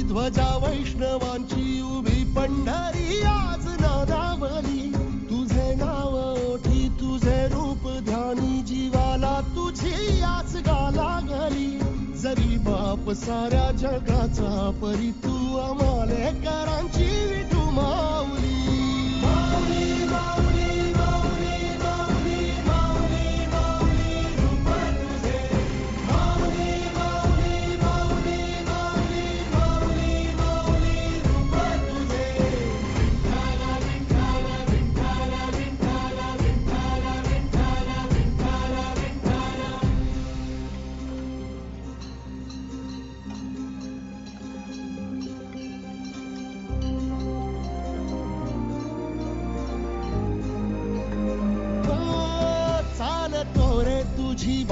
ध्वजा वैष्णवांची उभी पंढरी आज नादावली. तुझे नाव ओठी तुझे रूप ध्यानी जीवाला तुझी याच गाला घाली. जरी बाप साऱ्या जगाचा परी तू आम्हाले करांची विठू माऊली. माऊली माऊली माऊली माऊली माऊली माऊली रूप तुझे. माऊली माऊली माऊली माऊली माऊली माऊली रूप तुझे. विठ्ठल विठ्ठल विठ्ठल विठ्ठल विठ्ठल विठ्ठल विठ्ठल विठ्ठल. चालतो रे तुझी